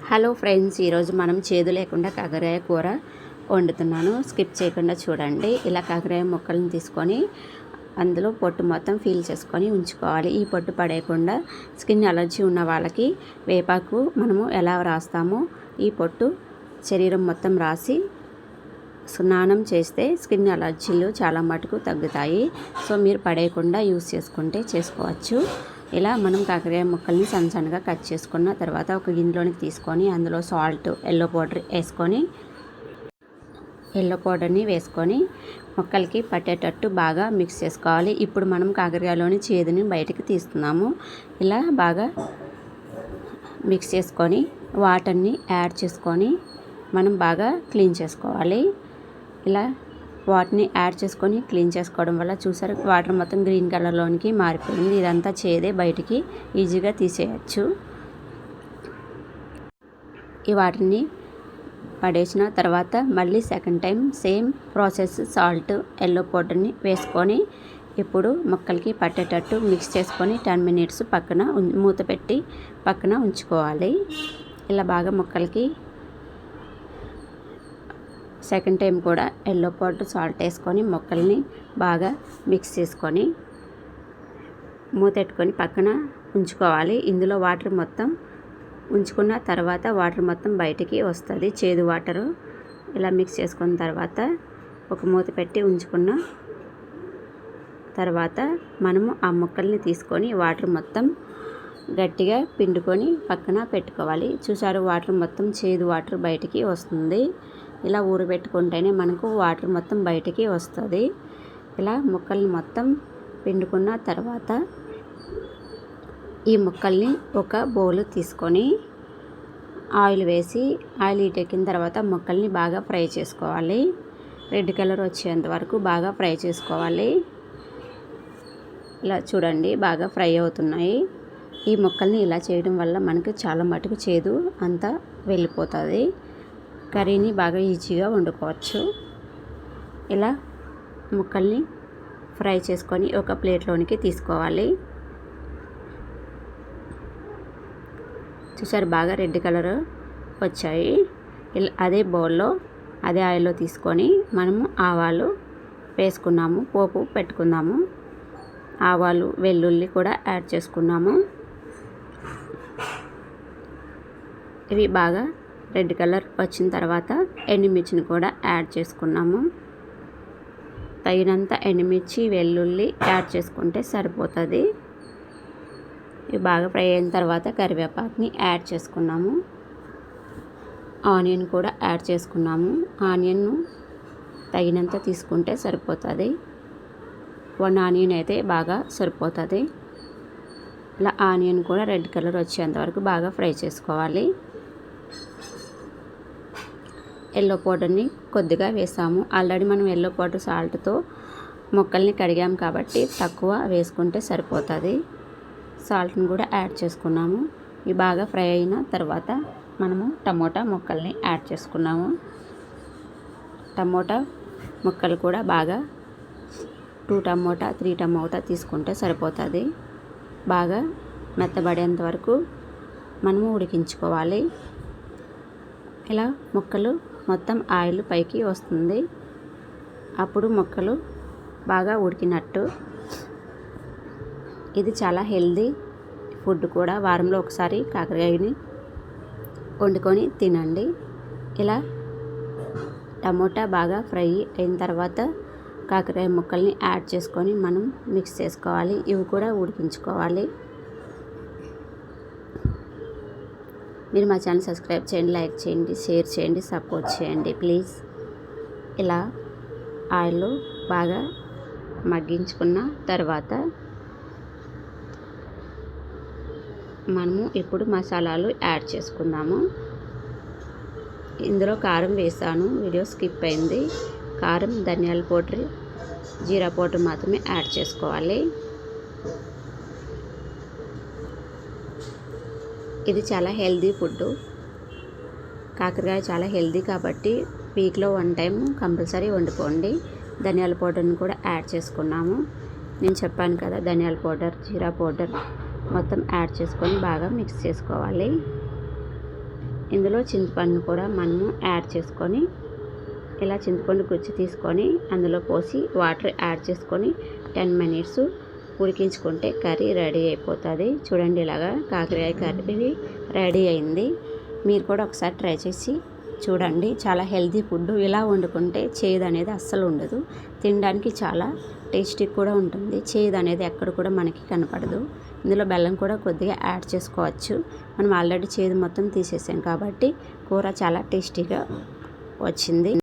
Hello friends, ఈరోజు మనం చేదు లేకుండా కాకరకాయ కూర వండుతున్నాను. స్కిప్ చేయకుండా చూడండి. ఇలా కాకరకాయ ముక్కలను తీసుకొని అందులో పొట్టు మొత్తం ఫీల్ చేసుకొని ఉంచుకోవాలి. ఈ పొట్టు పడేయకుండా స్కిన్ అలర్జీ ఉన్న వాళ్ళకి వేపాకు మనము ఎలా రాస్తామో ఈ పొట్టు శరీరం మొత్తం రాసి స్నానం చేస్తే స్కిన్ అలర్జీలు చాలా మటుకు తగ్గుతాయి. సో మీరు పడేయకుండా యూస్ చేసుకుంటే చేసుకోవచ్చు. ఇలా మనం కాకరకాయ ముక్కల్ని సన్నగా కట్ చేసుకున్న తర్వాత ఒక గిన్నెలోనికి తీసుకొని అందులో సాల్ట్, ఎల్లో పౌడర్ని వేసుకొని ముక్కలకి పట్టేటట్టు బాగా మిక్స్ చేసుకోవాలి. ఇప్పుడు మనం కాకరకాయలోని చేదుని బయటికి తీస్తున్నాము. ఇలా బాగా మిక్స్ చేసుకొని వాటర్ని యాడ్ చేసుకొని మనం బాగా క్లీన్ చేసుకోవాలి. ఇలా వాటిని యాడ్ చేసుకొని క్లీన్ చేసుకోవడం వల్ల చూసారు వాటర్ మొత్తం గ్రీన్ కలర్లోనికి మారిపోయింది. ఇదంతా చేదే బయటికి ఈజీగా తీసేయచ్చు. ఈ వాటిని పడేసిన తర్వాత మళ్ళీ second time same process salt, yellow పౌడర్ని వేసుకొని ఇప్పుడు ముక్కలకి పట్టేటట్టు మిక్స్ చేసుకొని 10 minutes పక్కన మూత పెట్టి పక్కన ఉంచుకోవాలి. ఇలా బాగా ముక్కలకి సెకండ్ టైం కూడా ఎల్లో పౌడర్, సాల్ట్ వేసుకొని ముక్కల్ని బాగా మిక్స్ చేసుకొని మూతెట్టుకొని పక్కన ఉంచుకోవాలి. ఇందులో వాటర్ మొత్తం ఉంచుకున్న తర్వాత వాటర్ మొత్తం బయటికి వస్తుంది, చేదు వాటరు. ఇలా మిక్స్ చేసుకున్న తర్వాత ఒక మూత పెట్టి ఉంచుకున్న తర్వాత మనము ఆ ముక్కల్ని తీసుకొని వాటర్ మొత్తం గట్టిగా పిండుకొని పక్కన పెట్టుకోవాలి. చూసారు వాటర్ మొత్తం చేదు వాటర్ బయటికి వస్తుంది. ఇలా ఊరబెట్టుకుంటేనే మనకు వాటర్ మొత్తం బయటికి వస్తుంది. ఇలా ముక్కల్ని మొత్తం పిండుకున్న తర్వాత ఈ ముక్కల్ని ఒక బౌల్ తీసుకొని ఆయిల్ వేసి ఆయిల్ హీటెక్కిన తర్వాత ముక్కల్ని బాగా ఫ్రై చేసుకోవాలి. రెడ్ కలర్ వచ్చేంత వరకు బాగా ఫ్రై చేసుకోవాలి. ఇలా చూడండి బాగా ఫ్రై అవుతున్నాయి. ఈ ముక్కల్ని ఇలా చేయడం వల్ల మనకు చాలా మటుకు చేదు అంతా వెళ్ళిపోతుంది. కర్రీని బాగా ఈజీగా వండుకోవచ్చు. ఇలా ముక్కల్ని ఫ్రై చేసుకొని ఒక ప్లేట్లోనికి తీసుకోవాలి. చూసారు బాగా రెడ్ కలర్ వచ్చాయి. ఇలా అదే బౌల్లో అదే ఆయిల్లో తీసుకొని మనము ఆవాలు వేసుకున్నాము, పోపు పెట్టుకున్నాము. ఆవాలు, వెల్లుల్లి కూడా యాడ్ చేసుకున్నాము. ఇవి బాగా రెడ్ కలర్ వచ్చిన తర్వాత ఎండుమిర్చిని కూడా యాడ్ చేసుకున్నాము. తగినంత ఎండుమిర్చి, వెల్లుల్లి యాడ్ చేసుకుంటే సరిపోతుంది. ఇవి బాగా ఫ్రై అయిన తర్వాత కరివేపాకుని యాడ్ చేసుకున్నాము. ఆనియన్ కూడా యాడ్ చేసుకున్నాము. ఆనియన్ను తగినంత తీసుకుంటే సరిపోతుంది. 1 ఆనియన్ అయితే బాగా సరిపోతుంది. ఇలా ఆనియన్ కూడా రెడ్ కలర్ వచ్చేంత వరకు బాగా ఫ్రై చేసుకోవాలి. ఎల్లో పౌడర్ని కొద్దిగా వేసాము. ఆల్రెడీ మనం ఎల్లో పౌడర్ సాల్ట్తో ముక్కల్ని కడిగాము కాబట్టి తక్కువ వేసుకుంటే సరిపోతుంది. సాల్ట్ని కూడా యాడ్ చేసుకున్నాము. ఇవి బాగా ఫ్రై అయిన తర్వాత మనము టమోటా ముక్కల్ని యాడ్ చేసుకున్నాము. టమోటా ముక్కలు కూడా బాగా 2 టమోటా 3 టమోటా తీసుకుంటే సరిపోతుంది. బాగా మెత్తబడేంత వరకు మనము ఉడికించుకోవాలి. ఇలా ముక్కలు మొత్తం ఆయిల్ పైకి వస్తుంది. అప్పుడు ముక్కలు బాగా ఉడికినట్టు. ఇది చాలా హెల్దీ ఫుడ్ కూడా. వారంలో ఒకసారి కాకరకాయని వండుకొని తినండి. ఇలా టమోటా బాగా ఫ్రై అయిన తర్వాత కాకరకాయ ముక్కల్ని యాడ్ చేసుకొని మనం మిక్స్ చేసుకోవాలి. ఇవి కూడా ఉడికించుకోవాలి. మీరు మా ఛానల్ సబ్స్క్రైబ్ చేయండి, లైక్ చేయండి, షేర్ చేయండి, సపోర్ట్ చేయండి ప్లీజ్. ఇలా ఆయిల్లో బాగా మగ్గించుకున్న తర్వాత మనము ఇప్పుడు మసాలాలు యాడ్ చేసుకుందాము. ఇందులో కారం వేసాను, వీడియో స్కిప్ అయింది. కారం, ధనియాల పౌడర్, జీరా పౌడర్ మాత్రమే యాడ్ చేసుకోవాలి. ఇది చాలా హెల్దీ ఫుడ్. కాకరకాయ చాలా హెల్దీ కాబట్టి వీక్లో 1 టైం కంపల్సరీ వండుకోండి. ధనియాల పౌడర్ని కూడా యాడ్ చేసుకున్నాము. నేను చెప్పాను కదా, ధనియాల పౌడర్, జీరా పౌడర్ మొత్తం యాడ్ చేసుకొని బాగా మిక్స్ చేసుకోవాలి. ఇందులో చింతపండు కూడా మనము యాడ్ చేసుకొని ఇలా చింతపండు గుజ్జు తీసుకొని అందులో పోసి వాటర్ యాడ్ చేసుకొని 10 మినిట్స్ ఉడికించుకుంటే కర్రీ రెడీ అయిపోతుంది. చూడండి, ఇలాగా కాకరకాయ కర్రీ రెడీ అయింది. మీరు కూడా ఒకసారి ట్రై చేసి చూడండి. చాలా హెల్తీ ఫుడ్. ఇలా వండుకుంటే చేదు అనేది అస్సలు ఉండదు. తినడానికి చాలా టేస్టీ కూడా ఉంటుంది. చేదు అనేది ఎక్కడ కూడా మనకి కనపడదు. ఇందులో బెల్లం కూడా కొద్దిగా యాడ్ చేసుకోవచ్చు. మనం ఆల్రెడీ చేదు మొత్తం తీసేసాం కాబట్టి కూర చాలా టేస్టీగా వచ్చింది.